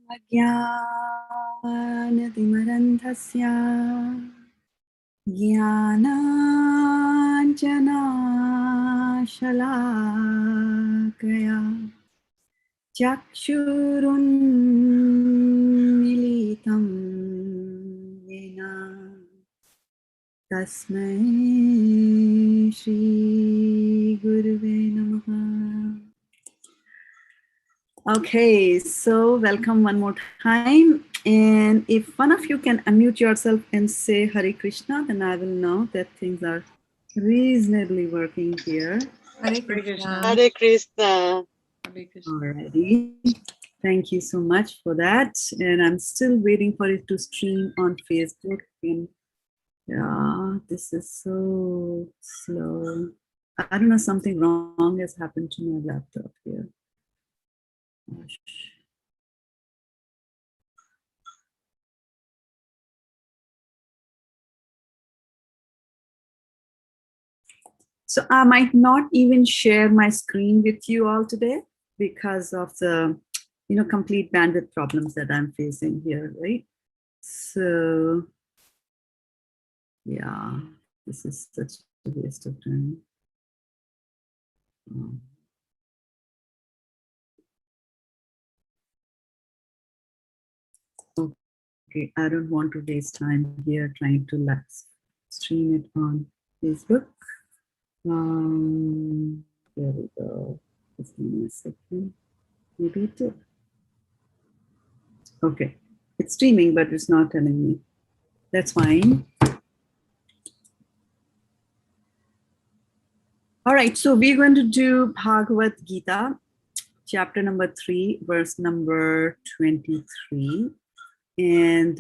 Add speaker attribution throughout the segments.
Speaker 1: Ajnanatimarandhasya Jnananjanashalakaya Chakshurunmilitam Yena Tasmai Shri Gurave Namaha. Okay, so welcome one more time. And if one of you can unmute yourself and say Hare Krishna, then I will know that things are reasonably working here.
Speaker 2: Hare Krishna.
Speaker 3: Hare Krishna.
Speaker 1: Alrighty. Thank you so much for that. And I'm still waiting for it to stream on Facebook. And yeah, this is so slow. I don't know, something wrong has happened to my laptop here. Gosh. So I might not even share my screen with you all today because of the, complete bandwidth problems that I'm facing here, right? So yeah, this is such a waste of time. Okay, I don't want to waste time here trying to stream it on Facebook. There we go. Just give me a second. Maybe it did. Okay, it's streaming, but it's not telling me. That's fine. All right, so we're going to do Bhagavad-gita, chapter number 3, verse number 23. And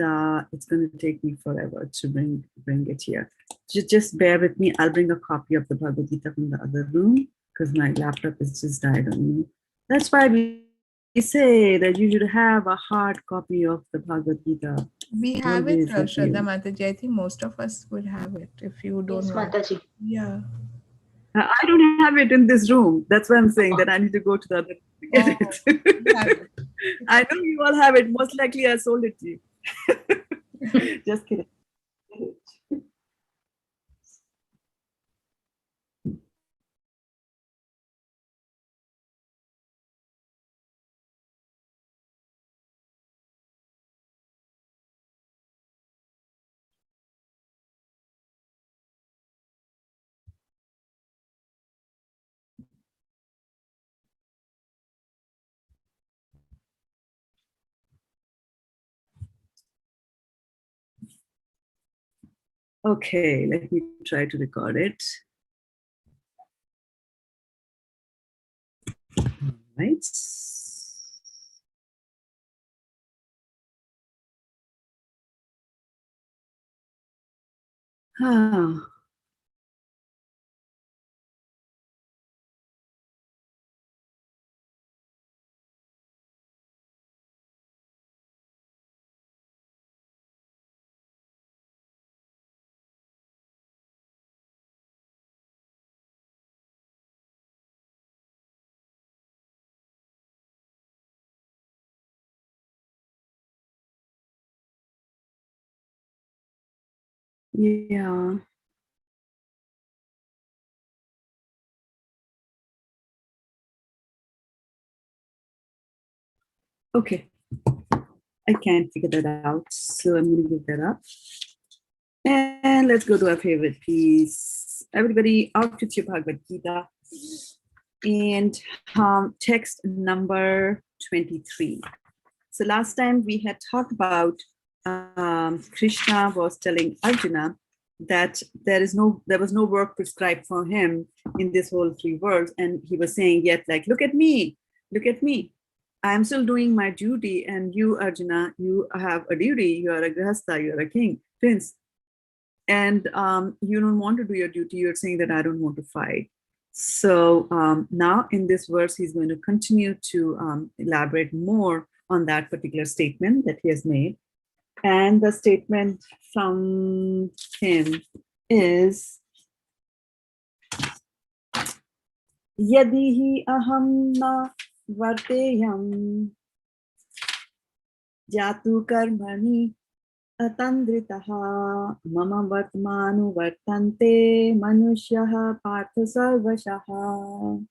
Speaker 1: it's going to take me forever to bring it here. Just bear with me. I'll bring a copy of the Bhagavad-gita from the other room because my laptop has just died on me. That's why we say that you should have a hard copy of the Bhagavad-gita.
Speaker 2: We have it, Shraddha Mataji. I think most of us would have it if you don't
Speaker 3: Yes,
Speaker 2: want.
Speaker 3: Mataji.
Speaker 2: Yeah.
Speaker 1: I don't have it in this room. That's why I'm saying that I need to go to the other room to get it. I know you all have it. Most likely I sold it to you. Just kidding. Okay, let me try to record it. All right. Ah. Yeah. Okay. I can't figure that out, so I'm going to give that up. And let's go to our favorite piece. Everybody, out with your Bhagavad-gita. And text number 23. So last time we had talked about Krishna was telling Arjuna that there was no work prescribed for him in this whole 3 worlds, and he was saying, yet like, look at me, I'm still doing my duty, and you, Arjuna, you have a duty, you are a grihastha, you are a king, prince, and you don't want to do your duty, you're saying that I don't want to fight. So now in this verse, he's going to continue to elaborate more on that particular statement that he has made. And the statement from him is, Yadi hi aham na varteyam jatu karmani atandritaha mama vartmanu vartante manushyaha partha sarvashaha.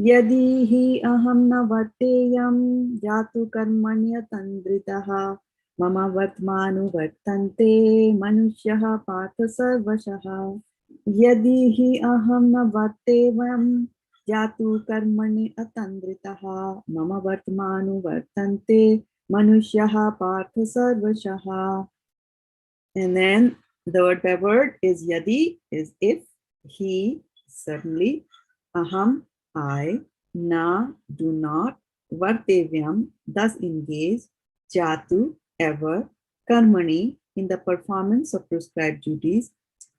Speaker 1: Yadi hi aham na varteyam jatu karmani atandritaha mama vartmanu vartante manushyaha partha sarvashaha. Yadi hi aham na varteyam jatu karmani atandritaha mama vartmanu vartante manushyaha partha sarvashaha. And then the word by word is yadi, is if, he, certainly, aham, I, na, do not, vartevyam, thus engage, jatu, ever, karmani, in the performance of prescribed duties,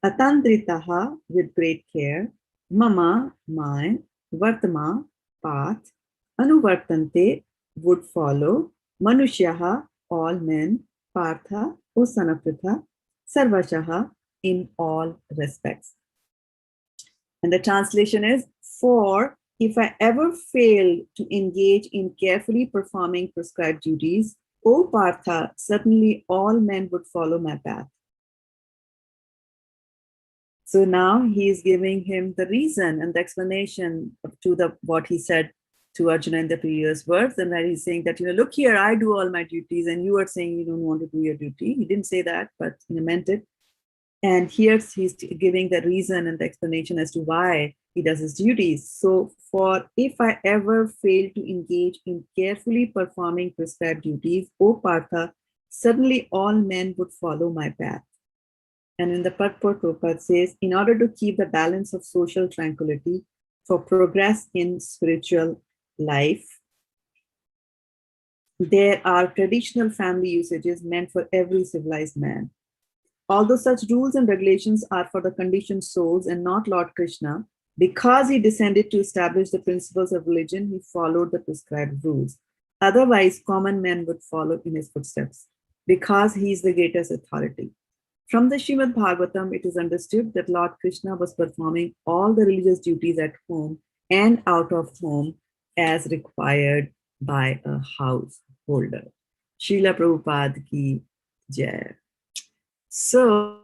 Speaker 1: atandritaha, with great care, mama, my, vartama, path, anuvartante, would follow, manushyaha, all men, partha, O son of Pritha, sarvashaha, in all respects. And the translation is, for if I ever fail to engage in carefully performing prescribed duties, O Partha, certainly all men would follow my path. So now he is giving him the reason and the explanation to what he said to Arjuna in the previous verse, and that he's saying that, look here, I do all my duties, and you are saying you don't want to do your duty. He didn't say that, but he meant it. And here he's giving the reason and the explanation as to why he does his duties. So, for if I ever fail to engage in carefully performing prescribed duties, O Partha, certainly all men would follow my path. And in the purport, Prabhupada says, in order to keep the balance of social tranquility for progress in spiritual life, there are traditional family usages meant for every civilized man. Although such rules and regulations are for the conditioned souls and not Lord Krishna, because he descended to establish the principles of religion, he followed the prescribed rules. Otherwise, common men would follow in his footsteps, because he is the greatest authority. From the Srimad Bhagavatam, it is understood that Lord Krishna was performing all the religious duties at home and out of home as required by a householder. Srila Prabhupada ki jai. So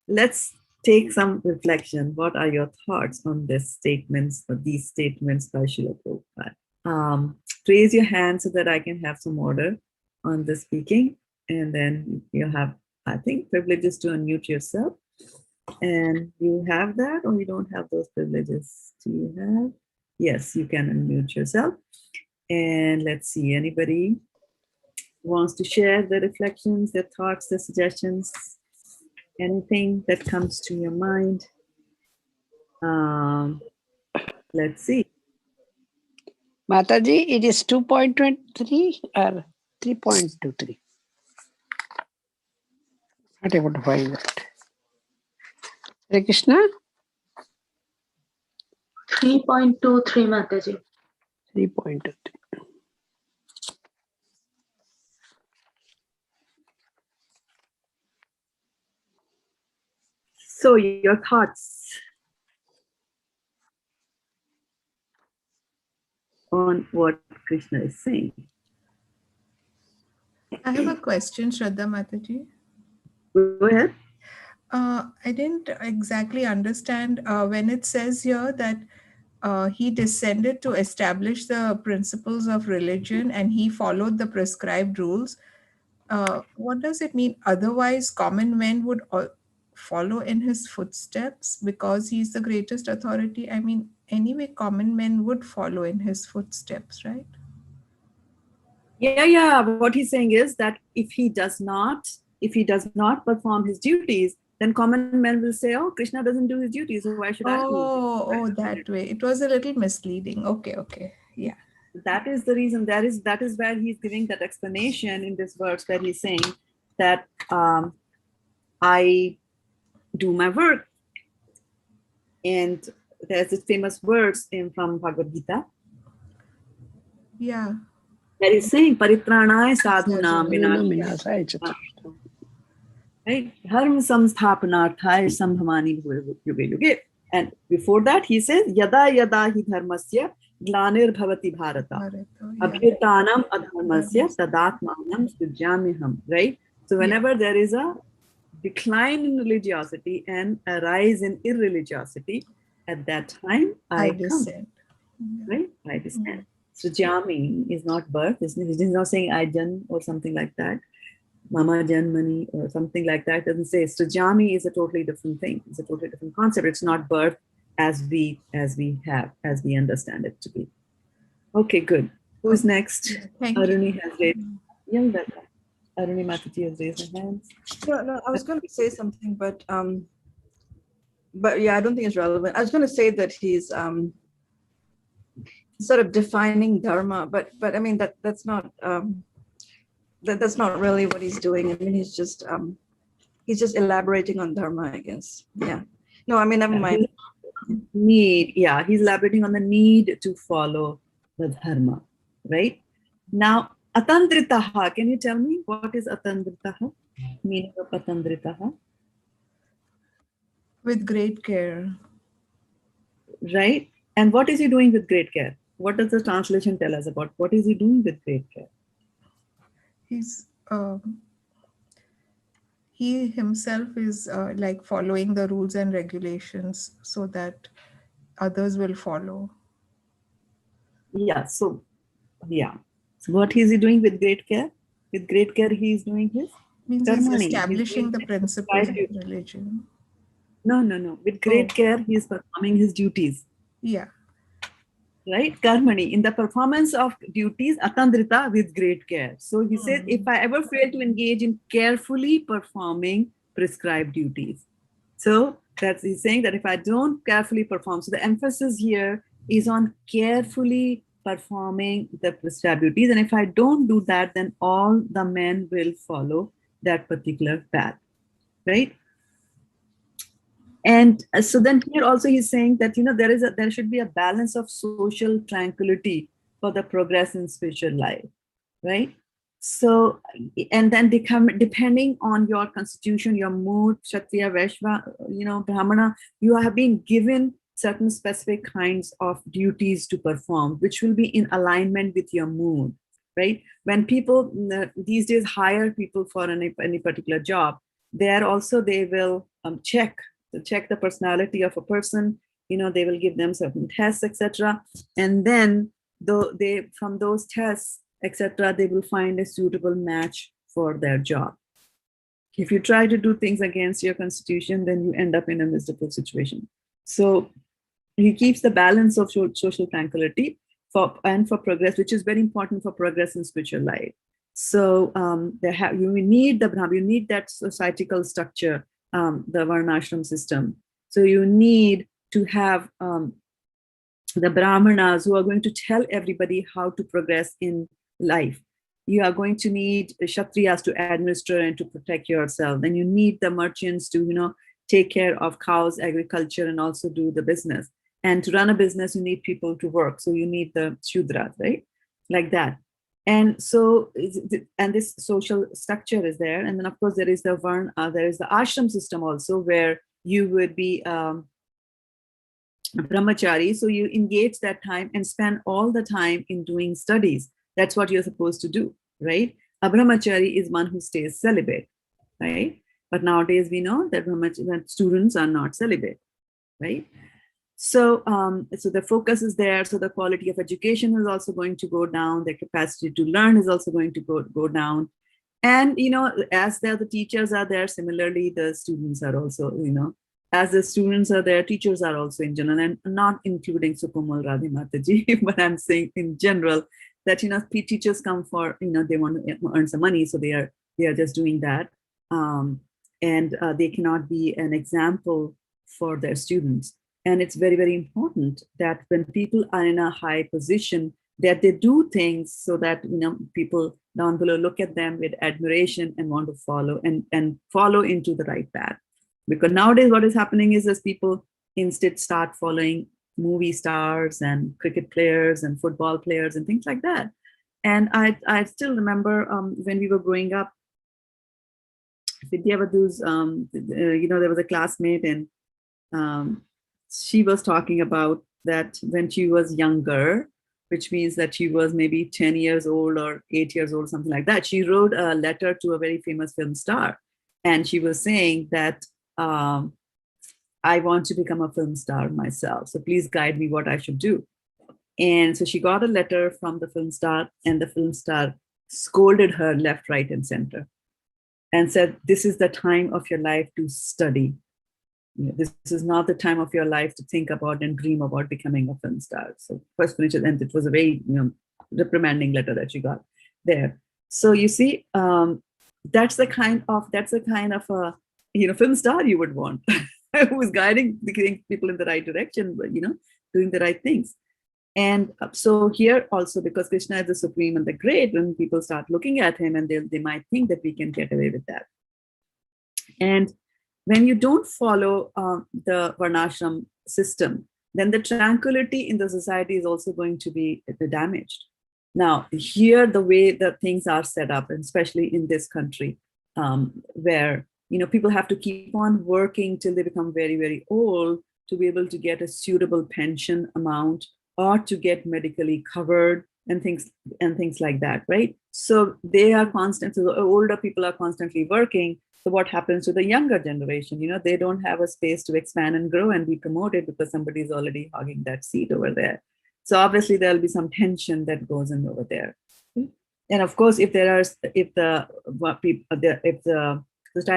Speaker 1: let's take some reflection. What are your thoughts on these statements by Srila Prabhupada? Raise your hand so that I can have some order on the speaking. And then you have, I think, privileges to unmute yourself. And you have that, or you don't have those privileges? Do you have? Yes, you can unmute yourself. And let's see, anybody wants to share their reflections, their thoughts, their suggestions, anything that comes to your mind? Let's see.
Speaker 3: Mataji, it is 2.23 or 3.23? Not able to find that. Hare Krishna?
Speaker 4: 3.23, Mataji.
Speaker 3: 3.23.
Speaker 1: So your thoughts on what Krishna is saying.
Speaker 2: I have a question, Shraddha Mataji.
Speaker 1: Go ahead.
Speaker 2: I didn't exactly understand when it says here that he descended to establish the principles of religion and he followed the prescribed rules. What does it mean? Otherwise, common men would follow in his footsteps because he's the greatest authority. I mean, anyway, common men would follow in his footsteps, right?
Speaker 1: Yeah. What he's saying is that if he does not perform his duties, then common men will say, "Oh, Krishna doesn't do his duties, so why should I do?"
Speaker 2: Oh, that way. It was a little misleading. Okay. Yeah.
Speaker 1: That is the reason. That is where he's giving that explanation in this verse, where he's saying that I do my work. And there's this famous verse from Bhagavad-gita.
Speaker 2: Yeah.
Speaker 1: That is saying paritranaya sadhunam
Speaker 3: Vinasaya cha.
Speaker 1: right? Dharma samsthapanarthaya sambhamani yuge yuge. And before that, he says, yada yada hi dharmasya glanir bhavati bharata. Abhirtanam adharmasya tadatmanam sujamiham. Right? So whenever there is a decline in religiosity and a rise in irreligiosity, at that time I come.
Speaker 2: descend.
Speaker 1: Right? I descend. Sujami is not birth. It is not saying I jan or something like that. Mama Janmani or something like that. It doesn't say. Sujami is a totally different thing. It's a totally different concept. It's not birth as we understand it to be. Okay, good. Who's next?
Speaker 2: Thank
Speaker 1: Aruni has raised. Young Bella. Aruni Mataji has raised her hands.
Speaker 5: No, I was going to say something, but yeah, I don't think it's relevant. I was going to say that he's sort of defining dharma, but I mean that's not that's not really what he's doing. I mean he's just elaborating on dharma, I guess. Yeah. No, I mean never mind.
Speaker 1: He's elaborating on the need to follow the dharma, right? Now, atandritaha, can you tell me what is atandritaha? Meaning of atandritaha?
Speaker 2: With great care.
Speaker 1: Right? And what is he doing with great care? What does the translation tell us about what is he doing with great care?
Speaker 2: He's he himself is like following the rules and regulations so that others will follow.
Speaker 1: Yeah. So what is he doing with great care? With great care, he is doing his
Speaker 2: Means
Speaker 1: karmani.
Speaker 2: he's establishing the principles of religion.
Speaker 1: No. With great care, he is performing his duties.
Speaker 2: Yeah.
Speaker 1: Right? Karmani, in the performance of duties, atandrita, with great care. So he says, if I ever fail to engage in carefully performing prescribed duties. So he's saying that if I don't carefully perform, so the emphasis here is on carefully performing the prescribed duties. And if I don't do that, then all the men will follow that particular path. Right? And so then here also he's saying that, there should be a balance of social tranquility for the progress in spiritual life, right? So, and then depending on your constitution, your mood, Kshatriya, Vaishya, Brahmana, you have been given certain specific kinds of duties to perform, which will be in alignment with your mood, right? When people these days hire people for any particular job, they will check the personality of a person. They will give them certain tests, etc. And then from those tests, etc., they will find a suitable match for their job. If you try to do things against your constitution, then you end up in a miserable situation. So he keeps the balance of social tranquility for progress, which is very important for progress in spiritual life. So you need that societal structure, the Varnashram system. So you need to have the Brahmanas who are going to tell everybody how to progress in life. You are going to need the Kshatriyas to administer and to protect yourself. Then you need the merchants to, take care of cows, agriculture, and also do the business. And to run a business, you need people to work. So you need the Shudras, right? Like that. And so, this social structure is there. And then of course there is the there is the ashram system also, where you would be brahmachari. So you engage that time and spend all the time in doing studies. That's what you're supposed to do, right? A brahmachari is one who stays celibate, right? But nowadays we know that students are not celibate, right? So, so the focus is there. So the quality of education is also going to go down. The capacity to learn is also going to go down. And, as the teachers are there, similarly, the students are also, as the students are there, teachers are also in general, and not including Sukumal Radhi Mataji, but I'm saying in general that, teachers come for, they want to earn some money. So they are just doing that. And they cannot be an example for their students. And it's very, very important that when people are in a high position, that they do things so that, people down below look at them with admiration and want to follow and follow into the right path. Because nowadays what is happening is as people instead start following movie stars and cricket players and football players and things like that. And I still remember when we were growing up, Vidyavadu's, there was a classmate, and she was talking about that when she was younger, which means that she was maybe 10 years old or 8 years old, something like that. She wrote a letter to a very famous film star. And she was saying that, I want to become a film star myself. So please guide me what I should do. And so she got a letter from the film star, and the film star scolded her left, right, and center and said, this is the time of your life to study. This is not the time of your life to think about and dream about becoming a film star. So first finished, and it was a very reprimanding letter that she got there. So you see, that's the kind of a film star you would want, who is guiding people in the right direction, doing the right things. And so here also, because Krishna is the supreme and the great, when people start looking at him, and they might think that we can get away with that. And when you don't follow the Varnashram system, then the tranquility in the society is also going to be damaged. Now, here, the way that things are set up, and especially in this country, where people have to keep on working till they become very, very old to be able to get a suitable pension amount, or to get medically covered and things like that, right? So they are constant. So the older people are constantly working. So what happens to the younger generation? They don't have a space to expand and grow and be promoted because somebody is already hogging that seat over there. So obviously there'll be some tension that goes in over there. And of course, if the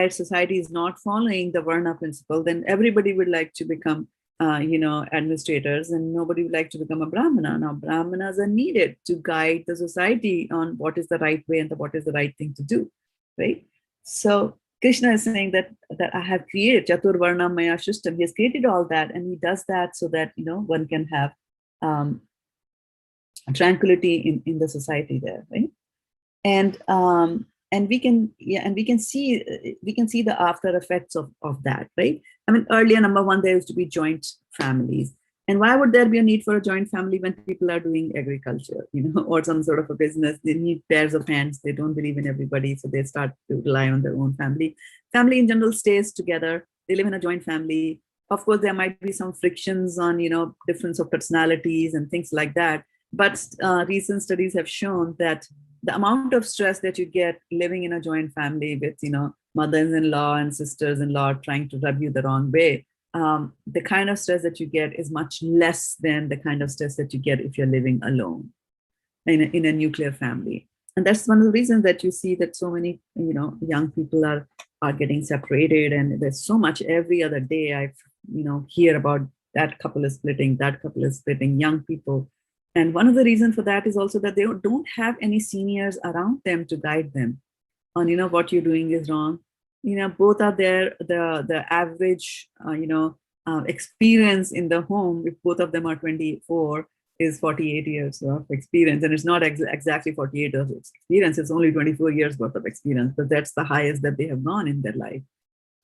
Speaker 1: society is not following the Varna principle, then everybody would like to become administrators, and nobody would like to become a Brahmana. Now, Brahmanas are needed to guide the society on what is the right way and what is the right thing to do, right? So Krishna is saying that I have created Chatur Varna Maya Shishtam. He has created all that, and he does that so that one can have tranquility in the society there, right? And we can see the after effects of that, right? I mean, earlier, number one, there used to be joint families. And why would there be a need for a joint family when people are doing agriculture, or some sort of a business? They need pairs of hands. They don't believe in everybody, so they start to rely on their own family. Family in general stays together. They live in a joint family. Of course, there might be some frictions on, difference of personalities and things like that. But recent studies have shown that the amount of stress that you get living in a joint family with, mothers-in-law and sisters-in-law trying to rub you the wrong way, the kind of stress that you get is much less than the kind of stress that you get if you're living alone in a nuclear family. And that's one of the reasons that you see that so many, young people are getting separated, and there's so much every other day I, hear about that couple is splitting, young people. And one of the reasons for that is also that they don't have any seniors around them to guide them on, what you're doing is wrong. Both are there. The average, experience in the home, if both of them are 24, is 48 years of experience. And it's not exactly 48 years of experience. It's only 24 years worth of experience, but that's the highest that they have gone in their life,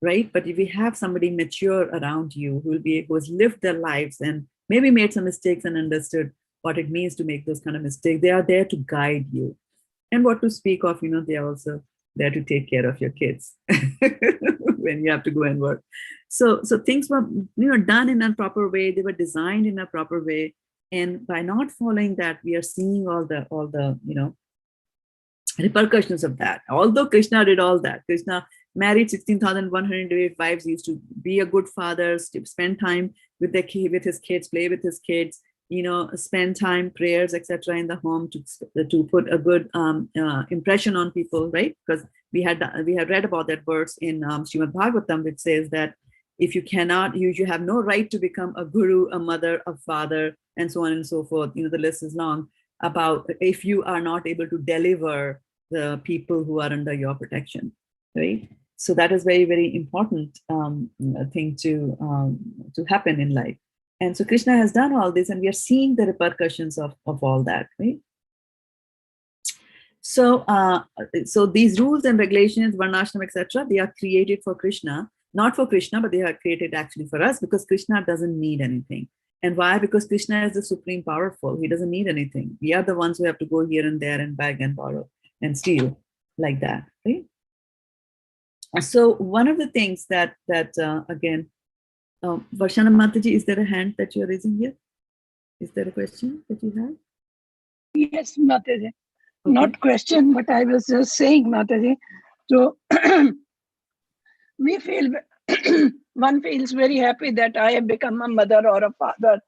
Speaker 1: right? But if you have somebody mature around you who has lived their lives and maybe made some mistakes and understood what it means to make those kind of mistakes, they are there to guide you. And what to speak of, they are also there to take care of your kids when you have to go and work. So things were, done in a proper way. They were designed in a proper way. And by not following that, we are seeing all the repercussions of that. Although Krishna did all that, Krishna married 16,108 wives, he used to be a good father, spend time with his kids, play with his kids, spend time, prayers, etc. in the home to put a good impression on people, right? Because we had read about that verse in Srimad Bhagavatam, which says that if you cannot, you have no right to become a guru, a mother, a father, and so on and so forth. The list is long about if you are not able to deliver the people who are under your protection, right? So that is very, very important thing to happen in life. And so Krishna has done all this, and we are seeing the repercussions of all that, right? So, so these rules and regulations, Varnashram, etc., they are created for Krishna, not for Krishna, but they are created actually for us, because Krishna doesn't need anything. And why? Because Krishna is the supreme powerful. He doesn't need anything. We are the ones who have to go here and there and beg and borrow and steal like that, right? So one of the things that again, Varshana Mataji, is there a hand that you're raising here? Is there a question that you have?
Speaker 6: Yes, Mataji.
Speaker 1: Okay.
Speaker 6: Not question, but I was just saying, Mataji. So we feel, one feels very happy that I have become a mother or a father.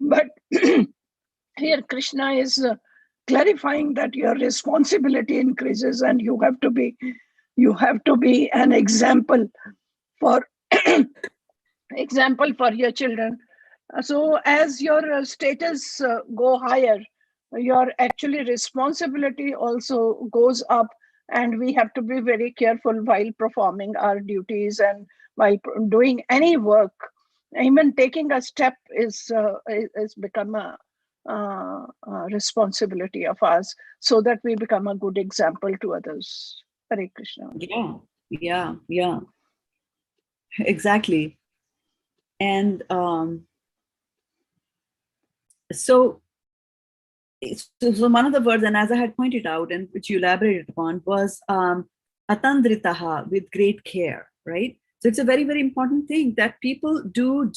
Speaker 6: But here Krishna is clarifying that your responsibility increases and you have to be an example for example for your children. So as your status go higher, your actually responsibility also goes up, and we have to be very careful while performing our duties and while doing any work. Even taking a step is become a responsibility of ours, so that we become a good example to others. Hare Krishna.
Speaker 1: Yeah, exactly. And so one of the words, and as I had pointed out, and which you elaborated upon, was atandritaha, with great care, right? So it's a very, very important thing that people do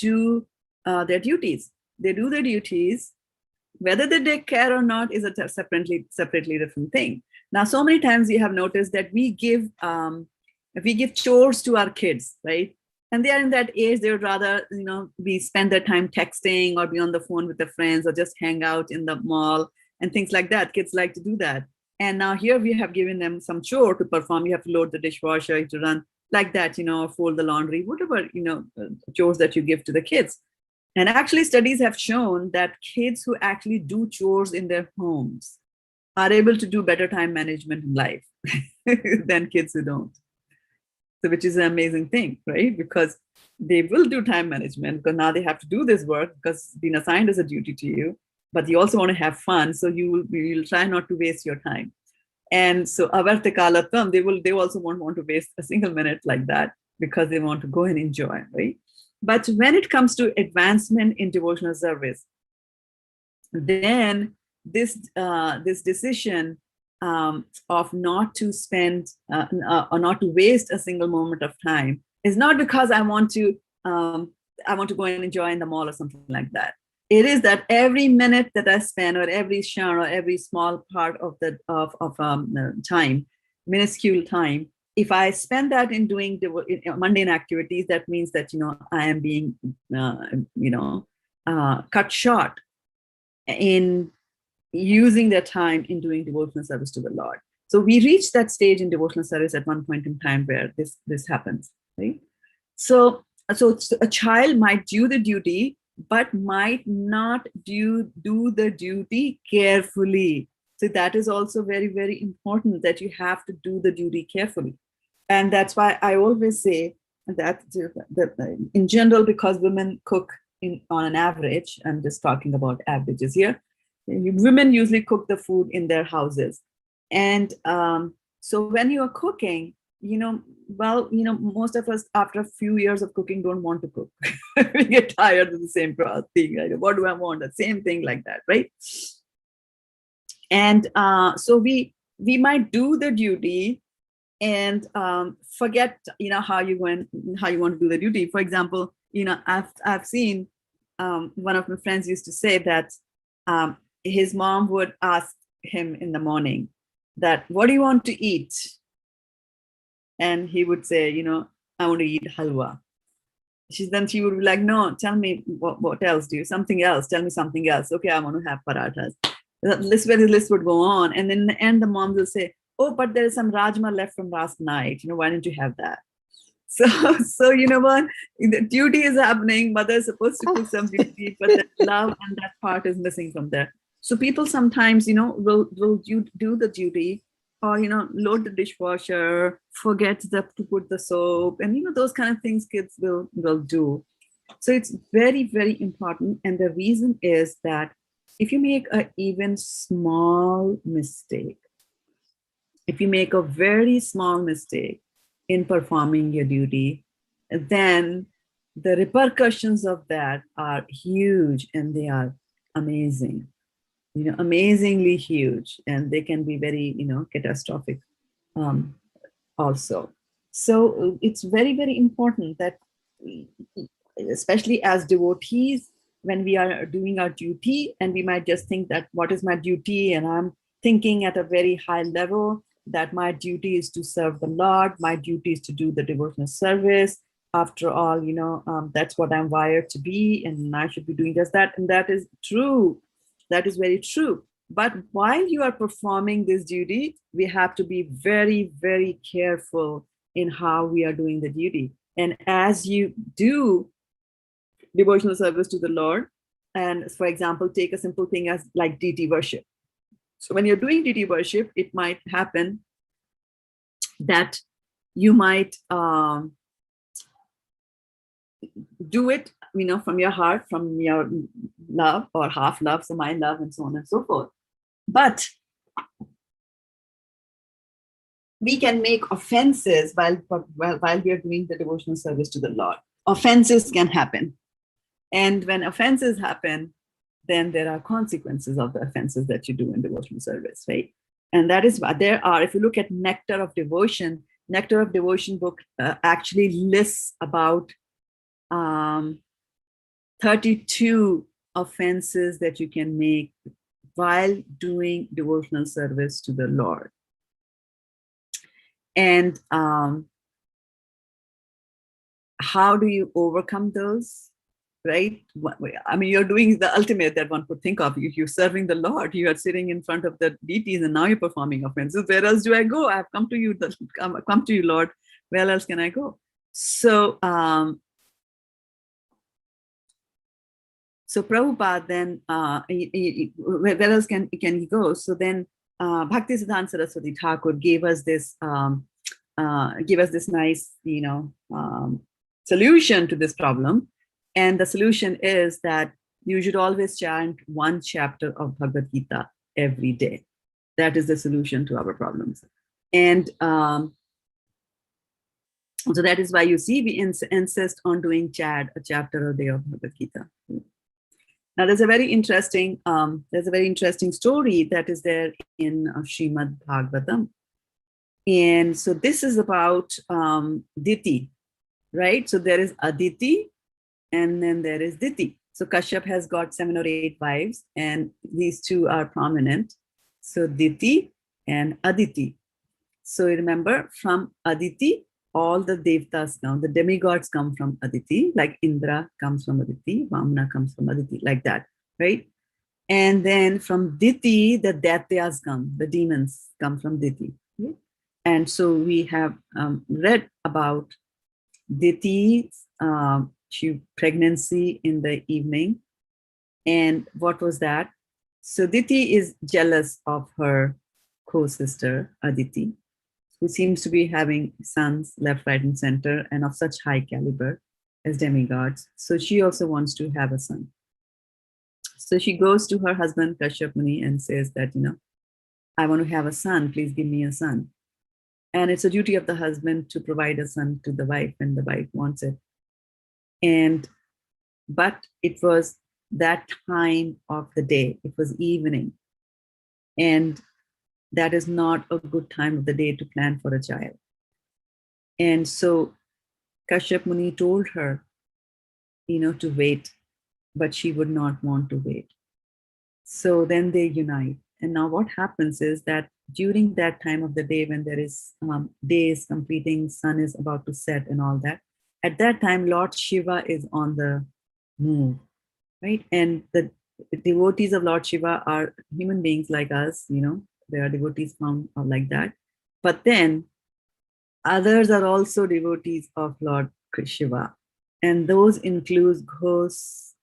Speaker 1: their duties. They do their duties. Whether they take care or not is a separately different thing. Now, so many times you have noticed that we give chores to our kids, right? And they are in that age, they would rather, we spend their time texting or be on the phone with their friends or just hang out in the mall and things like that. Kids like to do that. And now here we have given them some chore to perform. You have to load the dishwasher, you have to run like that, fold the laundry, whatever, chores that you give to the kids. And actually studies have shown that kids who actually do chores in their homes are able to do better time management in life than kids who don't. So which is an amazing thing, right? Because they will do time management because now they have to do this work because it's been assigned as a duty to you, but you also want to have fun. So you'll try not to waste your time. And so avarte kalatam, they also won't want to waste a single minute like that because they want to go and enjoy, right? But when it comes to advancement in devotional service, then this decision of not to spend or not to waste a single moment of time is not because I want to go and enjoy in the mall or something like that. It is that every minute that I spend, or every shan, or every small part of the time, minuscule time, if I spend that in doing mundane activities, that means that I am being cut short in using their time in doing devotional service to the Lord. So we reach that stage in devotional service at one point in time where this happens, right? So a child might do the duty, but might not do the duty carefully. So that is also very, very important, that you have to do the duty carefully. And that's why I always say that in general, because women cook on an average, I'm just talking about averages here, women usually cook the food in their houses. And so when you are cooking, most of us after a few years of cooking don't want to cook. We get tired of the same thing. Like, what do I want? The same thing like that, right? And so we might do the duty and forget, how you want to do the duty. For example, I've seen one of my friends used to say that his mom would ask him in the morning that, what do you want to eat? And he would say, I want to eat halwa. Then she would be like, no, tell me what else do you, something else, tell me something else. Okay, I want to have parathas. The list would go on. And then in the end, the mom will say, oh, but there is some rajma left from last night. Why didn't you have that? So you know what? The duty is happening. Mother is supposed to cook some duty, but the love and that part is missing from there. So people sometimes, will do the duty, or load the dishwasher, forget to put the soap, and those kind of things kids will do. So it's very, very important. And the reason is that if you make an even small mistake, if you make a very small mistake in performing your duty, then the repercussions of that are huge, and they are amazing, amazingly huge, and they can be very, catastrophic also. So it's very, very important that, especially as devotees, when we are doing our duty, and we might just think that what is my duty, and I'm thinking at a very high level that my duty is to serve the Lord, my duty is to do the devotional service. After all, that's what I'm wired to be, and I should be doing just that. And that is true. That is very true. But while you are performing this duty, we have to be very, very careful in how we are doing the duty. And as you do devotional service to the Lord, and for example, take a simple thing as like deity worship. So when you're doing deity worship, it might happen that you might do it, from your heart, from your love or half love, so my love, and so on and so forth. But we can make offenses while we are doing the devotional service to the Lord. Offenses can happen. And when offenses happen, then there are consequences of the offenses that you do in devotional service, right? And that is why there are, if you look at Nectar of Devotion book actually lists about 32 offenses that you can make while doing devotional service to the Lord. And how do you overcome those, right? I mean, you're doing the ultimate that one could think of. You're serving the Lord, you are sitting in front of the deities, and now you're performing offenses. Where else do I go? I've come to you, come to you, Lord. Where else can I go? So, so Prabhupada then, where else can he go? So then Bhaktisiddhanta Saraswati Thakur gave us this nice, solution to this problem. And the solution is that you should always chant one chapter of Bhagavad-gita every day. That is the solution to our problems. And so that is why you see we insist on doing a chapter a day of Bhagavad-gita. Now, there's a very interesting story that is there in Srimad Bhagavatam. And so this is about Diti, right? So there is Aditi, and then there is Diti. So Kashyap has got 7 or 8 wives, and these two are prominent. So Diti and Aditi. So remember, from Aditi, all the devtas come, the demigods come from Aditi, like Indra comes from Aditi, Vamana comes from Aditi, like that, right? And then from Diti, the Daityas come, the demons come from Diti. Right? And so we have read about Diti's pregnancy in the evening. And what was that? So Diti is jealous of her co-sister Aditi, who seems to be having sons left, right, and center, and of such high caliber as demigods. So she also wants to have a son. So she goes to her husband Kashyap Muni and says that, I want to have a son, please give me a son. And it's a duty of the husband to provide a son to the wife when the wife wants it. But it was that time of the day, it was evening. And that is not a good time of the day to plan for a child. And so Kashyap Muni told her, to wait, but she would not want to wait. So then they unite. And now what happens is that during that time of the day, when there is day is completing, sun is about to set and all that, at that time, Lord Shiva is on the move, right? And the devotees of Lord Shiva are human beings like us, there are devotees from like that. But then others are also devotees of Lord Shiva. And those include ghosts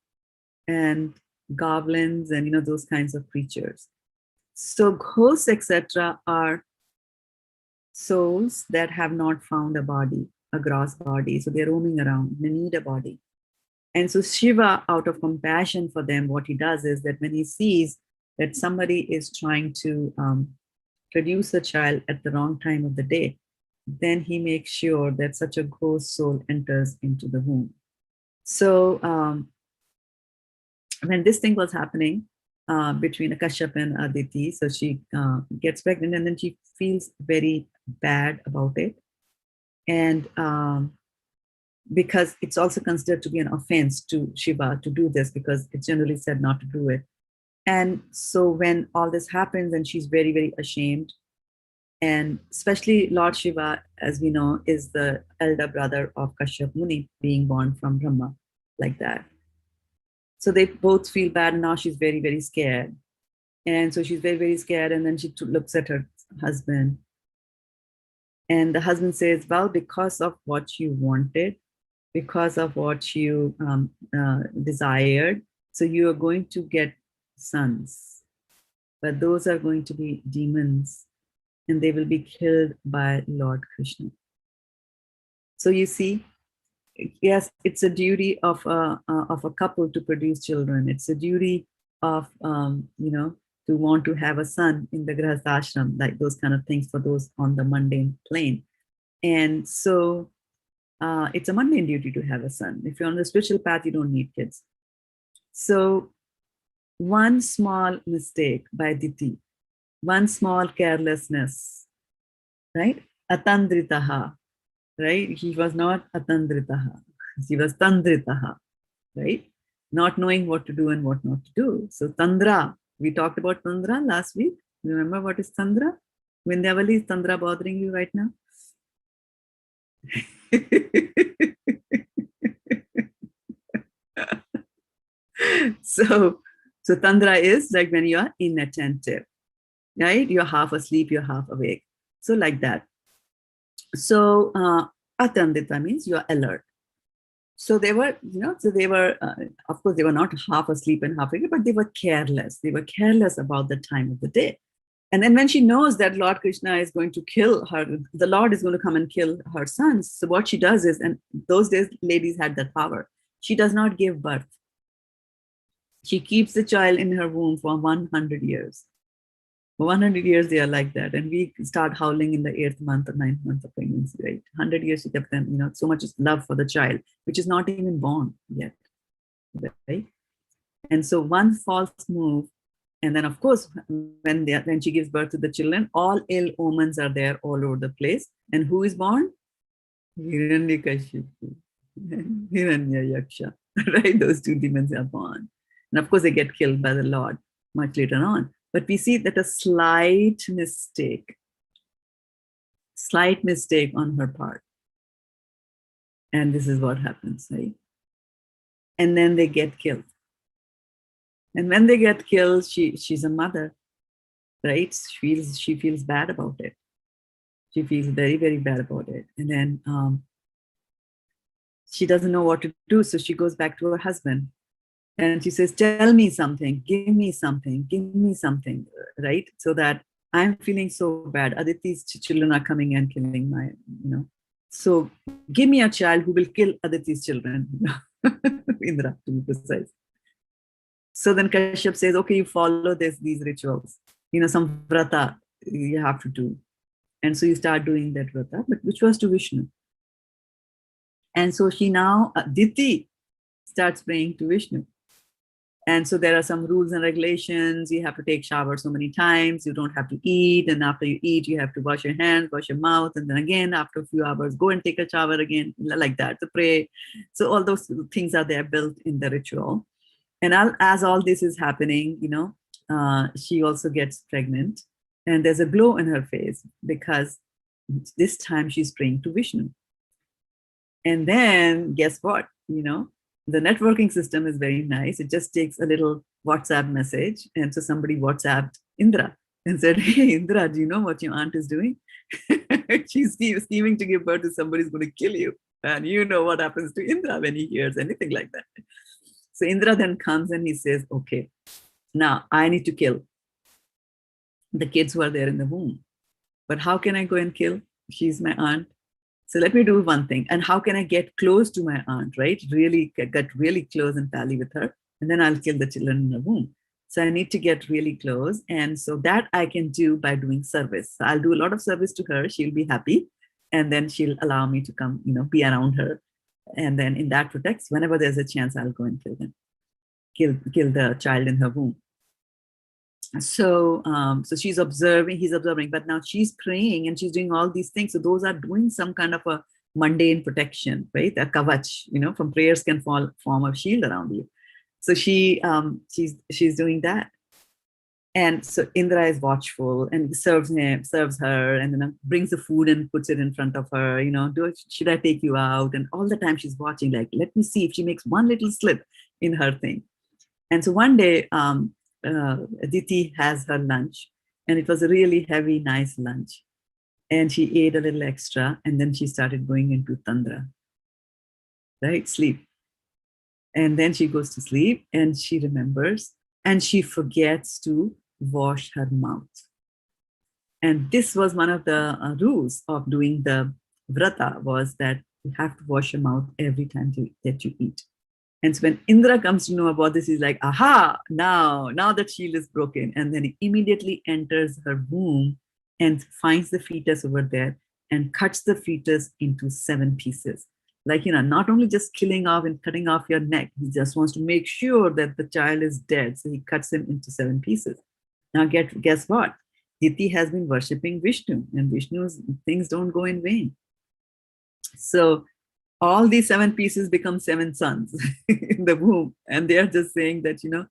Speaker 1: and goblins and, those kinds of creatures. So ghosts, etc., are souls that have not found a body, a gross body. So they're roaming around, they need a body. And so Shiva, out of compassion for them, what he does is that when he sees that somebody is trying to produce a child at the wrong time of the day, then he makes sure that such a ghost soul enters into the womb. So when this thing was happening between Kashyap and Aditi, so she gets pregnant and then she feels very bad about it. And because it's also considered to be an offense to Shiva to do this, because it's generally said not to do it. And so when all this happens and she's very, very ashamed, and especially Lord Shiva, as we know, is the elder brother of Kashyap Muni, being born from Brahma, like that. So they both feel bad, and now she's very, very scared. And so she's very, very scared, and then she looks at her husband. And the husband says, well, because of what you wanted, because of what you desired, so you are going to get sons. But those are going to be demons, and they will be killed by Lord Krishna. So you see, yes, it's a duty of a couple to produce children. It's a duty of, to want to have a son in the Grihastha ashram, like those kind of things for those on the mundane plane. And so it's a mundane duty to have a son. If you're on the spiritual path, you don't need kids. So one small mistake by Diti, one small carelessness, right? Atandritaha, right? He was not atandritaha. He was tandritaha, right? Not knowing what to do and what not to do. So Tandra, we talked about Tandra last week. Remember what is Tandra? Vindhyavali, is Tandra bothering you right now? So Tandra is like when you are inattentive, right? You're half asleep, you're half awake. So like that. So atandita means you're alert. So they were, of course, they were not half asleep and half awake, but they were careless. They were careless about the time of the day. And then when she knows that Lord Krishna is going to kill her, the Lord is going to come and kill her sons. So what she does is, and those days ladies had that power, she does not give birth. She keeps the child in her womb for 100 years. For 100 years, they are like that. And we start howling in the 8th month or 9th month of pregnancy, right? 100 years she kept them, so much love for the child, which is not even born yet, right? And so one false move, and then of course, when she gives birth to the children, all ill omens are there all over the place. And who is born? Hiranyakashipu, Hiranyayaksha, right? Those two demons are born. And of course, they get killed by the Lord much later on. But we see that a slight mistake on her part. And this is what happens, right? And then they get killed. And when they get killed, she's a mother, right? She feels bad about it. She feels very, very bad about it. And then she doesn't know what to do. So she goes back to her husband. And she says, tell me something, give me something, right? So that I'm feeling so bad. Aditi's children are coming and killing my, So give me a child who will kill Aditi's children. Indra, to be precise. So then Kashyap says, okay, you follow these rituals. Some vrata you have to do. And so you start doing that vrata, but which was to Vishnu. And so she now, Diti, starts praying to Vishnu. And so there are some rules and regulations. You have to take shower so many times. You don't have to eat. And after you eat, you have to wash your hands, wash your mouth. And then again, after a few hours, go and take a shower again, like that, to pray. So all those things are there built in the ritual. And as all this is happening, she also gets pregnant. And there's a glow in her face because this time she's praying to Vishnu. And then guess what? The networking system is very nice. It just takes a little WhatsApp message. And so somebody WhatsApped Indra and said, hey, Indra, do you know what your aunt is doing? She's scheming to give birth to somebody who's going to kill you. And you know what happens to Indra when he hears anything like that. So Indra then comes and he says, okay, now I need to kill the kids who are there in the womb. But how can I go and kill? She's my aunt. So let me do one thing. And how can I get close to my aunt, right? Really get really close and pally with her. And then I'll kill the children in the womb. So I need to get really close. And so that I can do by doing service. So I'll do a lot of service to her. She'll be happy. And then she'll allow me to come, be around her. And then in that protects, whenever there's a chance, I'll go and kill them, kill the child in her womb. So, so she's observing, he's observing, but now she's praying and she's doing all these things. So those are doing some kind of a mundane protection, right? A kavach, you know, from prayers can form a shield around you. So she's doing that. And so Indra is watchful and serves her, and then brings the food and puts it in front of her, you know, should I take you out? And all the time she's watching, like, let me see if she makes one little slip in her thing. And so one day, Aditi has her lunch, and it was a really heavy, nice lunch. And she ate a little extra, and then she started going into Tandra, right? Sleep. And then she goes to sleep, and she remembers, and she forgets to wash her mouth. And this was one of the rules of doing the vrata, was that you have to wash your mouth every time that you eat. And so when Indra comes to know about this, he's like, aha, now that shield is broken. And then he immediately enters her womb and finds the fetus over there and cuts the fetus into 7 pieces. Like, you know, not only just killing off and cutting off your neck, he just wants to make sure that the child is dead. So he cuts him into 7 pieces. Now guess what? Diti has been worshipping Vishnu, and Vishnu's things don't go in vain. So all these 7 pieces become 7 sons in the womb. And they are just saying that, you know,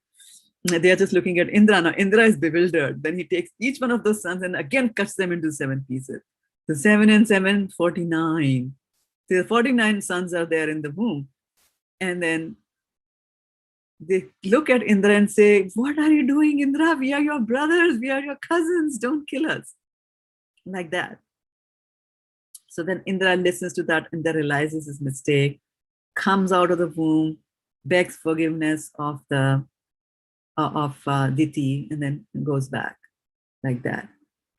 Speaker 1: they are just looking at Indra. Now Indra is bewildered. Then he takes each one of those sons and again cuts them into 7 pieces. So 7 and 7, 49. So 49 sons are there in the womb. And then they look at Indra and say, what are you doing, Indra? We are your brothers. We are your cousins. Don't kill us. Like that. So then Indra listens to that and then realizes his mistake, comes out of the womb, begs forgiveness of Diti, and then goes back like that.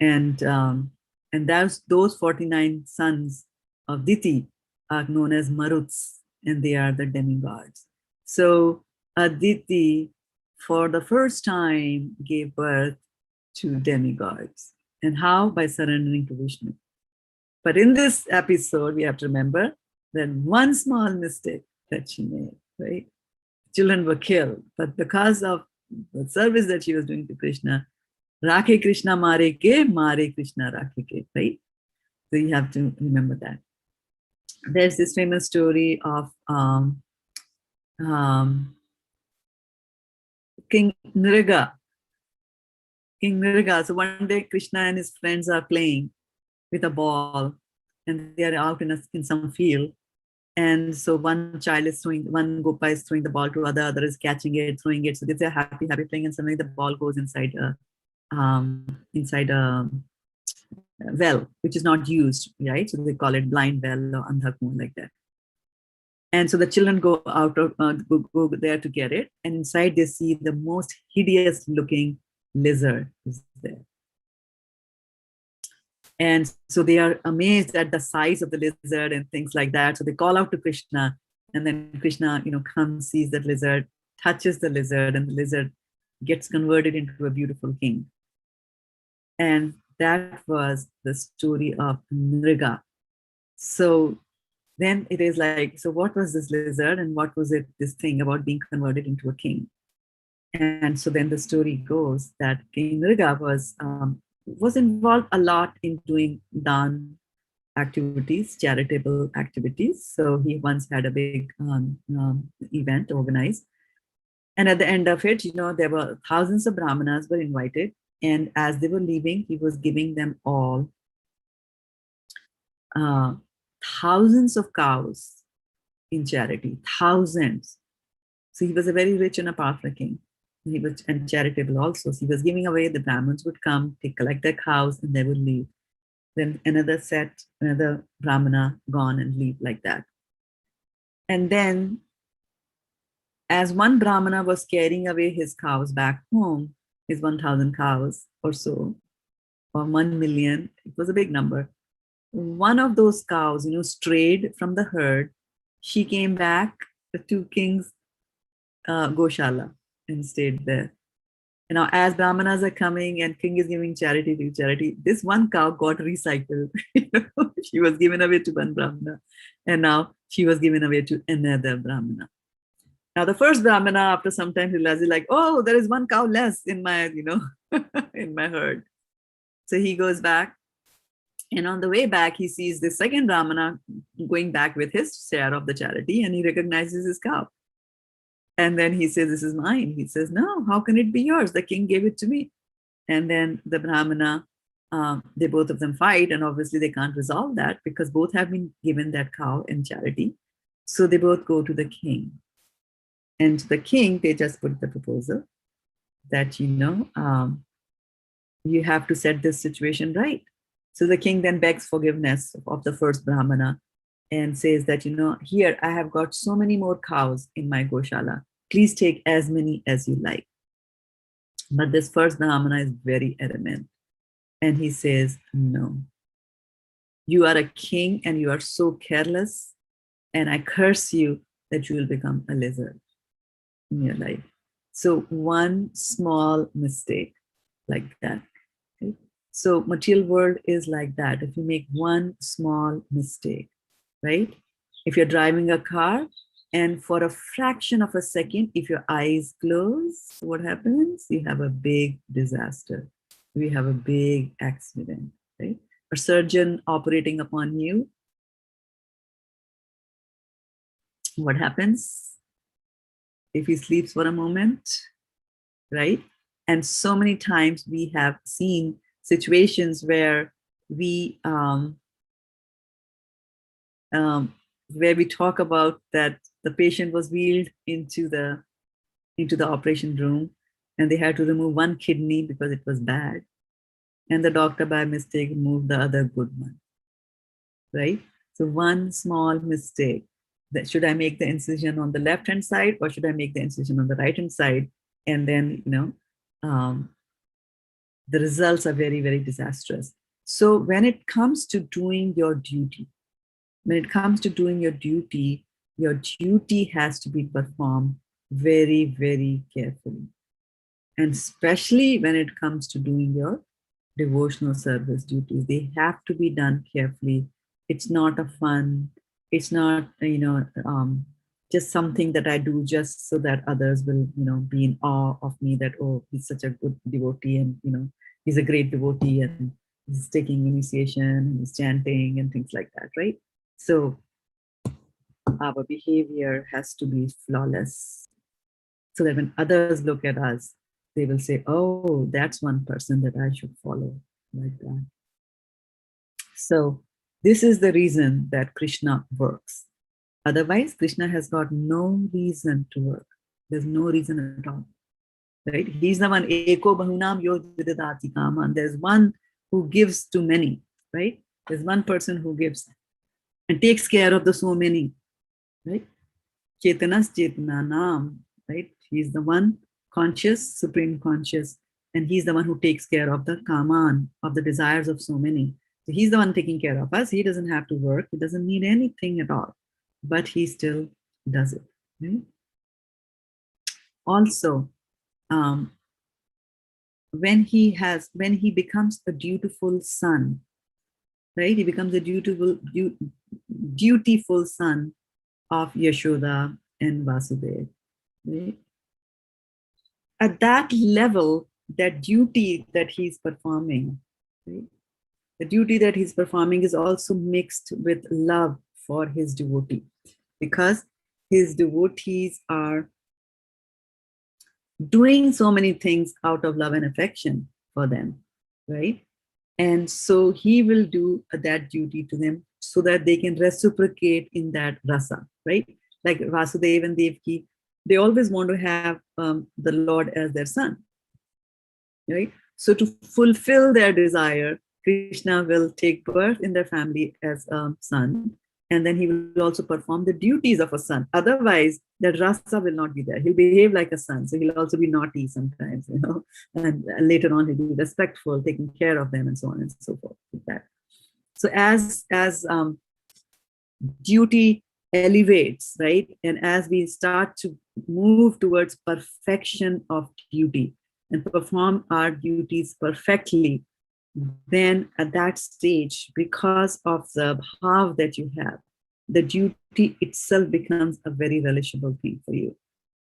Speaker 1: And those 49 sons of Diti are known as Maruts, and they are the demigods. So Aditi, for the first time, gave birth to demigods. And how? By surrendering to Vishnu. But in this episode, we have to remember that one small mistake that she made, right? Children were killed, but because of the service that she was doing to Krishna, Rakhe Krishna mare Krishna rakhe ke, right? So you have to remember that. There's this famous story of King Nriga. King Nriga. So one day Krishna and his friends are playing with a ball, and they are out in some field. And so one child is throwing, one Gopa is throwing the ball to other is catching it, throwing it. So they're happy playing, and suddenly the ball goes inside a well, which is not used, right? So they call it blind well or andha kuan, like that. And so the children go out go there to get it, and inside they see the most hideous looking lizard is there. And so they are amazed at the size of the lizard and things like that. So they call out to Krishna, and then Krishna, you know, comes, sees that lizard, touches the lizard, and the lizard gets converted into a beautiful king. And that was the story of Nriga. So then it is like, so what was this lizard, and what was it, this thing about being converted into a king? And so then the story goes that King Nriga was involved a lot in doing dan activities, charitable activities. So he once had a big event organized. And at the end of it, you know, there were thousands of brahmanas were invited. And as they were leaving, he was giving them all thousands of cows in charity, thousands. So he was a very rich and a powerful king. He was and charitable also. So he was giving away. The Brahmins would come, they collect their cows, and they would leave. Then another Brahmana gone and leave like that. And then, as one Brahmana was carrying away his cows back home, his 1,000 cows or so, or 1 million, it was a big number. One of those cows, you know, strayed from the herd. She came back to King's Goshala and stayed there. You know, as Brahmanas are coming and king is giving charity to charity, this one cow got recycled. She was given away to one Brahmana. And now she was given away to another Brahmana. Now the first Brahmana, after some time, realizes like, oh, there is one cow less in my, in my herd. So he goes back, and on the way back, he sees the second Brahmana going back with his share of the charity, and he recognizes his cow. And then he says, this is mine. He says, no, how can it be yours? The king gave it to me. And then the Brahmana, they both of them fight, and obviously they can't resolve that because both have been given that cow in charity. So they both go to the king. And to the king, they just put the proposal that, you have to set this situation right. So the king then begs forgiveness of the first Brahmana and says that, here I have got so many more cows in my Goshala. Please take as many as you like. But this first Brahmana is very adamant. And he says, no, you are a king and you are so careless. And I curse you that you will become a lizard in your life. So one small mistake like that. Okay? So material world is like that. If you make one small mistake, right? If you're driving a car and for a fraction of a second, if your eyes close, what happens? You have a big disaster. We have a big accident, right? A surgeon operating upon you. What happens? If he sleeps for a moment, right? And so many times we have seen situations where we talk about that the patient was wheeled into the operation room and they had to remove one kidney because it was bad. And the doctor by mistake removed the other good one, right? So one small mistake. That should I make the incision on the left-hand side or should I make the incision on the right-hand side? And then, the results are very, very disastrous. So when it comes to doing your duty, has to be performed very, very carefully. And especially when it comes to doing your devotional service duties, they have to be done carefully. It's not a fun. It's not, just something that I do just so that others will, be in awe of me that, oh, he's such a good devotee and, he's a great devotee and he's taking initiation and he's chanting and things like that, right? So our behavior has to be flawless so that when others look at us, they will say, oh, that's one person that I should follow like that. So this is the reason that Krishna works. Otherwise, Krishna has got no reason to work. There's no reason at all, right? He's the one, Eko Bahunam Yod Vidadati Kaman. There's one who gives to many, right? There's one person who gives and takes care of the so many, right? Chetanas Chetananam, right? He's the one conscious, supreme conscious, and he's the one who takes care of the Kaman, of the desires of so many. So he's the one taking care of us. He doesn't have to work. He doesn't need anything at all, but he still does it, right? Also, when he becomes a dutiful son, right? He becomes a dutiful son of Yashoda and Vasudeva, right? At that level, that duty that he's performing, right? The duty that he's performing is also mixed with love for his devotee, because his devotees are doing so many things out of love and affection for them, right? And so he will do that duty to them so that they can reciprocate in that rasa, right? Like Vasudeva and Devaki, they always want to have the Lord as their son, right? So to fulfill their desire, Krishna will take birth in their family as a son, and then he will also perform the duties of a son. Otherwise, that rasa will not be there. He'll behave like a son, so he'll also be naughty sometimes, and later on he'll be respectful, taking care of them, and so on and so forth. Like that. So as duty elevates, right, and as we start to move towards perfection of duty and perform our duties perfectly, then at that stage, because of the bhav that you have, the duty itself becomes a very relishable thing for you.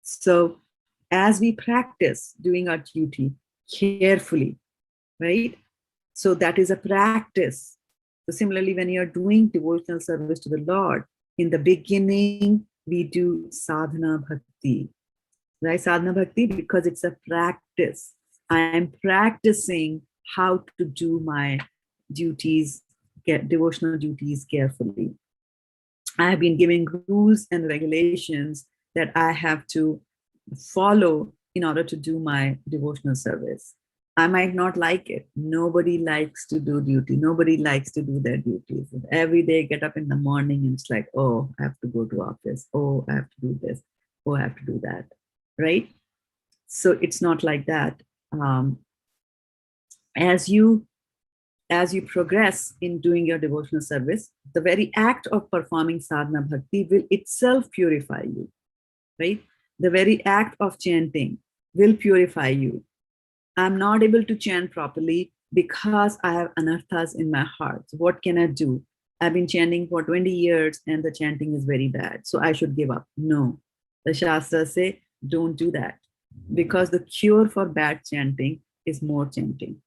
Speaker 1: So as we practice doing our duty carefully, right? So that is a practice. So similarly, when you're doing devotional service to the Lord, in the beginning, we do sadhana bhakti, right? Sadhana bhakti, because it's a practice. I'm practicing how to do my duties, devotional duties carefully. I have been giving rules and regulations that I have to follow in order to do my devotional service. I might not like it. Nobody likes to do duty. Nobody likes to do their duties. Every day, get up in the morning and it's like, oh, I have to go to office. Oh, I have to do this. Oh, I have to do that, right? So it's not like that. As you progress in doing your devotional service, the very act of performing sadhana bhakti will itself purify you, right? The very act of chanting will purify you. I'm not able to chant properly because I have anarthas in my heart. So what can I do? I've been chanting for 20 years and the chanting is very bad, so I should give up. No, the Shastras say, don't do that, because the cure for bad chanting is more chanting.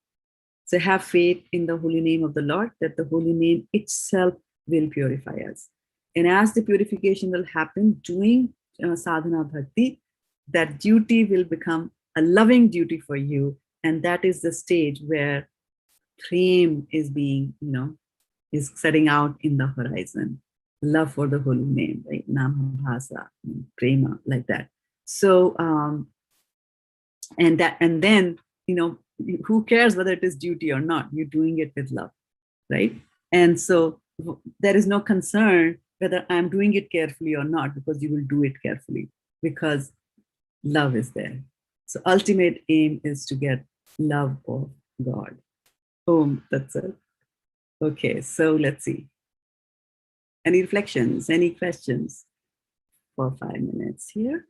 Speaker 1: So have faith in the holy name of the Lord, that the holy name itself will purify us. And as the purification will happen, doing sadhana bhakti, that duty will become a loving duty for you. And that is the stage where prem is being, is setting out in the horizon. Love for the holy name, right? Namabhasa, prema, like that. So, and then, who cares whether it is duty or not? You're doing it with love, right? And so there is no concern whether I'm doing it carefully or not, because you will do it carefully because love is there. So ultimate aim is to get love of God. That's it. Okay, so let's see. Any reflections, any questions for 5 minutes here?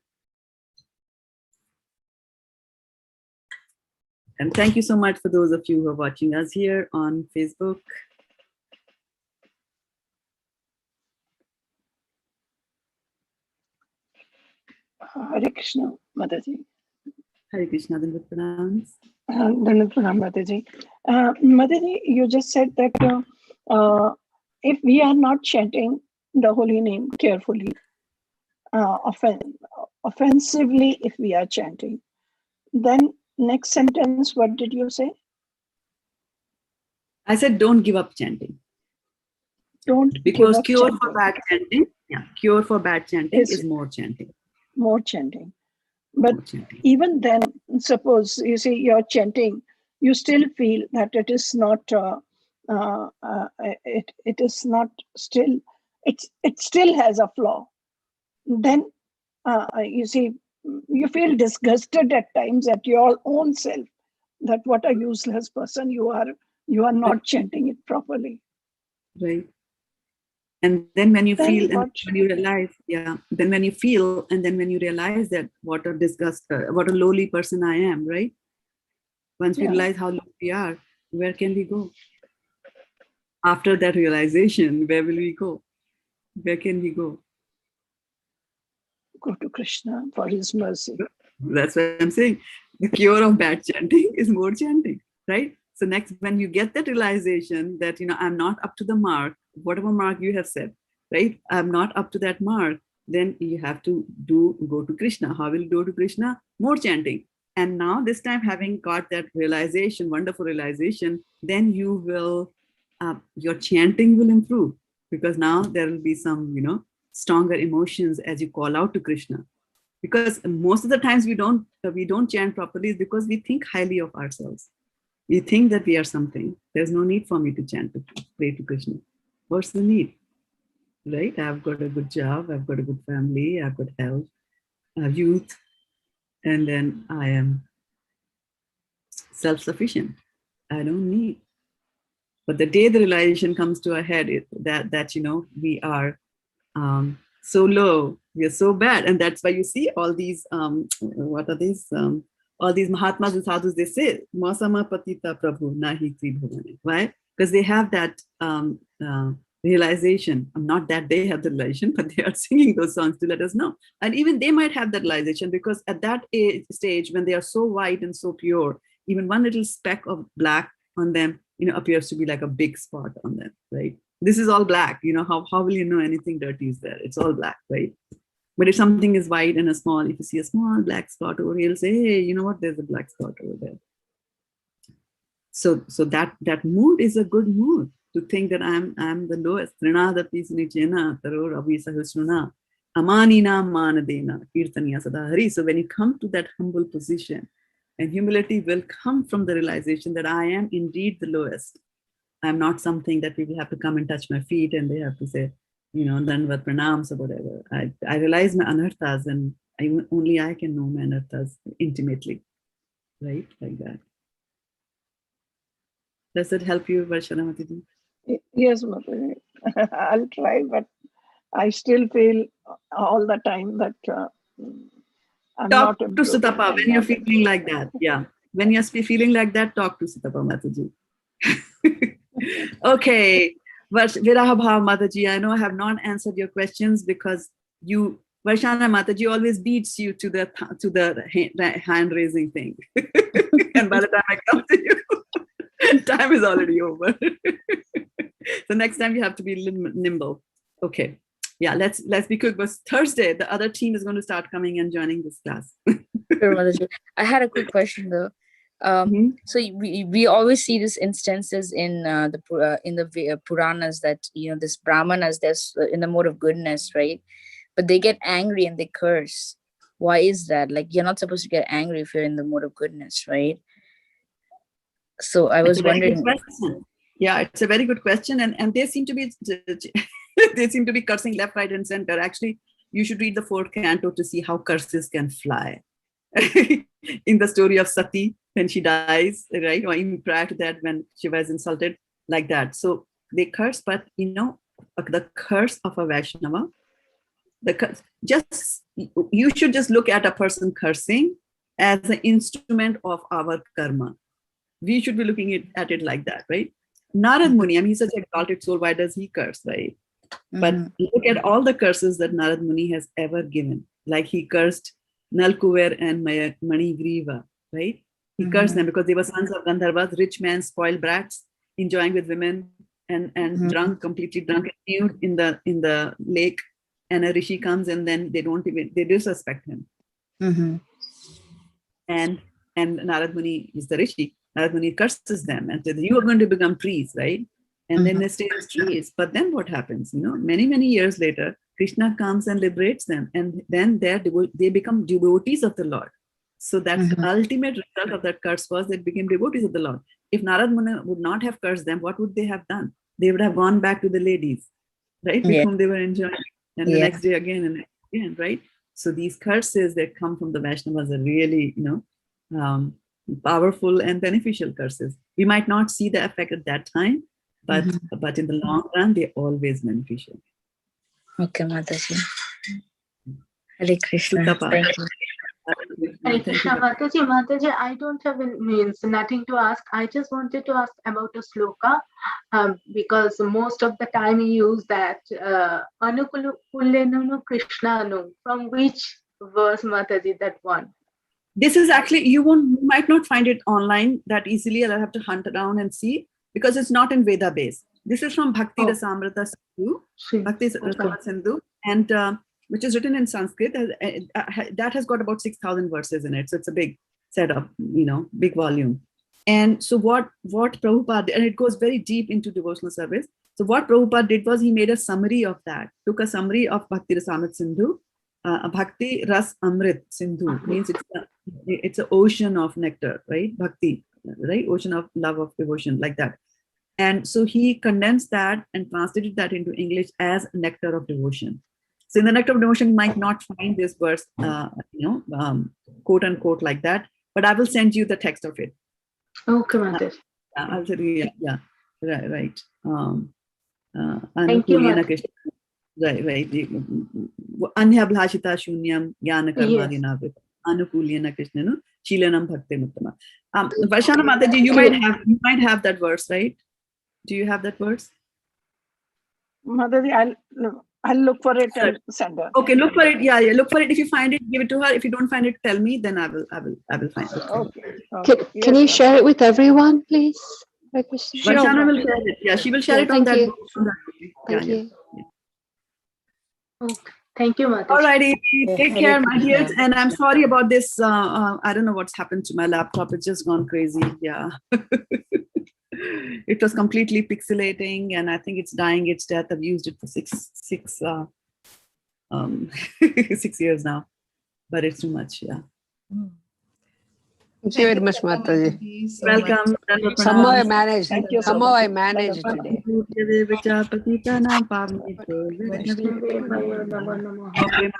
Speaker 1: And thank you so much for those of you who are watching us here on Facebook.
Speaker 6: Hare Krishna, Mataji.
Speaker 1: Hare Krishna, Dandavat Pranams.
Speaker 6: Dandavat Pranam, Mataji. Mataji, you just said that if we are not chanting the holy name carefully, offensively, if we are chanting, then next sentence, what did you say?
Speaker 1: I said, don't give up chanting.
Speaker 6: Don't
Speaker 1: because
Speaker 6: give up
Speaker 1: cure
Speaker 6: chanting.
Speaker 1: for bad chanting, cure for bad chanting is more chanting.
Speaker 6: More chanting. But
Speaker 1: More chanting.
Speaker 6: even then, suppose you see you're chanting, you still feel that it is not. It is not still. It still has a flaw. Then you see, you feel disgusted at times at your own self, that what a useless person you are. You are not chanting it properly.
Speaker 1: Right. And then when you
Speaker 6: Then
Speaker 1: feel, and
Speaker 6: what?
Speaker 1: when you realize, then when you feel, and then when you realize that what a what a lowly person I am, right? Once we realize how low we are, where can we go? After that realization, where will we go? Where can we go?
Speaker 6: Go to Krishna for his mercy.
Speaker 1: That's what I'm saying. The cure of bad chanting is more chanting, right? So next, when you get that realization that, I'm not up to the mark, whatever mark you have set, right? I'm not up to that mark, then you have to go to Krishna. How will you go to Krishna? More chanting. And now this time, having got that realization, wonderful realization, then you will, your chanting will improve, because now there will be some, stronger emotions as you call out to Krishna. Because most of the times we don't chant properly is because we think highly of ourselves. We think that we are something. There's no need for me to chant, to pray to Krishna. What's the need? Right? I've got a good job. I've got a good family. I've got health, youth, and then I am self-sufficient. I don't need. But the day the realization comes to our head, that we are so low, we are so bad, and that's why you see all these what are these? All these Mahatmas and Sadhus, they say, Masama Patita Prabhu Nahi Tribhuvane. Why? Because they have that realization. Not that they have the realization, but they are singing those songs to let us know. And even they might have that realization, because at that stage, when they are so white and so pure, even one little speck of black on them, appears to be like a big spot on them, right? This is all black, how will you know anything dirty is there? It's all black, right? But if something is white and if you see a small black spot over here, you'll say, hey, you know what, there's a black spot over there. So that mood is a good mood, to think that I'm the lowest. So when you come to that humble position, and humility will come from the realization that I am indeed the lowest. I'm not something that people have to come and touch my feet and they have to say, Danvat pranams or whatever. I realize my anarthas, and only I can know my anarthas intimately, right? Like that. Does it help you, Varshana Mataji?
Speaker 6: Yes, Mataji. I'll try, but I still feel all the time that I'm
Speaker 1: talk
Speaker 6: not
Speaker 1: to Sutapa when you're feeling like that. Yeah. When you're feeling like that, talk to Sutapa Mataji. Okay. Viraha Bhav Mataji, I know I have not answered your questions because Varshana Mataji always beats you to the hand raising thing. And by the time I come to you, time is already over. So next time you have to be nimble. Okay. Yeah, let's be quick. But Thursday, the other team is going to start coming and joining this class.
Speaker 7: Sure, Mataji. I had a quick question though. So we always see these instances in the Puranas that this Brahmanas, they're in the mode of goodness, right? But they get angry and they curse. Why is that? Like, you're not supposed to get angry if you're in the mode of goodness, right? So I was wondering.
Speaker 1: Yeah, it's a very good question, and they seem to be cursing left, right, and center. Actually, you should read the 4th canto to see how curses can fly. In the story of Sati, when she dies, right, or even prior to that, when Shiva is insulted, like that. So they curse, but the curse of a Vaishnava, you should just look at a person cursing as an instrument of our karma. We should be looking at it like that, right? Narad Muni, I mean, he's such an exalted soul, why does he curse, right? But look at all the curses that Narad Muni has ever given. Like he cursed Nalkuver and Manigriva, right? He cursed them because they were sons of Gandharvas, rich men, spoiled brats, enjoying with women, and drunk, completely drunk and nude in the lake. And a rishi comes and then they disrespect him. And Narad Muni is the rishi. Narad Muni curses them and says, you are going to become trees, right? And then they stay as trees. But then what happens? Many, many years later, Krishna comes and liberates them. And then they become devotees of the Lord. So that ultimate result of that curse was they became devotees of the Lord. If Narad Muni would not have cursed them, what would they have done? They would have gone back to the ladies, right? With whom they were enjoying. And the next day again and again, right? So these curses that come from the Vaishnavas are really, powerful and beneficial curses. We might not see the effect at that time, but in the long run, they're always beneficial.
Speaker 7: Okay, Mataji. Hare Krishna. Thank you.
Speaker 4: Hare Krishna, Mataji, I don't have nothing to ask. I just wanted to ask about a sloka, because most of the time you use that Anukulenunu Krishnanu. From which verse, Mataji, that one?
Speaker 1: This is actually, you might not find it online that easily. I'll have to hunt around and see, because it's not in Veda base. This is from Bhakti Rasamrita Sindhu, Bhakti Rasamrita Sindhu, and which is written in Sanskrit. That has got about 6,000 verses in it. So it's a big set of, big volume. And so what Prabhupada did, and it goes very deep into devotional service. So what Prabhupada did was he made a summary of that, took a summary of Bhakti Rasamrita Sindhu. Bhakti Ras Amrit Sindhu means it's an ocean of nectar, right? Bhakti, right? Ocean of love, of devotion, like that. And so he condensed that and translated that into English as nectar of devotion. So in the nectar of devotion, you might not find this verse, quote unquote like that, but I will send you the text of it.
Speaker 4: Okay, Mataji.
Speaker 1: I'll tell you, right.
Speaker 4: Thank you, Mataji.
Speaker 1: Right. Anya bhlashita shunyam jnana karmadinavit anukulyena krishnanu shilanam bhakti muttama. Varshana Mataji, you might have that verse, right? Do you have that verse?
Speaker 6: Mataji, I'll look for it and send her.
Speaker 1: Okay, look for it. Yeah, look for it. If you find it, give it to her. If you don't find it, tell me. Then I will find it.
Speaker 6: Okay.
Speaker 8: Can you share it with everyone, please?
Speaker 1: Vanshana will share it. Yeah, she will share it on that book.
Speaker 8: Thank you.
Speaker 4: Okay. Thank you, Mataji.
Speaker 1: Alrighty, take care, my dears. And I'm sorry about this. I don't know what's happened to my laptop. It's just gone crazy. Yeah. It was completely pixelating, and I think it's dying its death. I've used it for 6 years now, but it's too much. Yeah.
Speaker 9: Thank you very much, Mataji.
Speaker 1: Welcome.
Speaker 9: Somehow I managed.
Speaker 6: Thank you so
Speaker 9: Somehow
Speaker 6: much.
Speaker 9: I managed today.
Speaker 4: Vaishnave Namo Namo.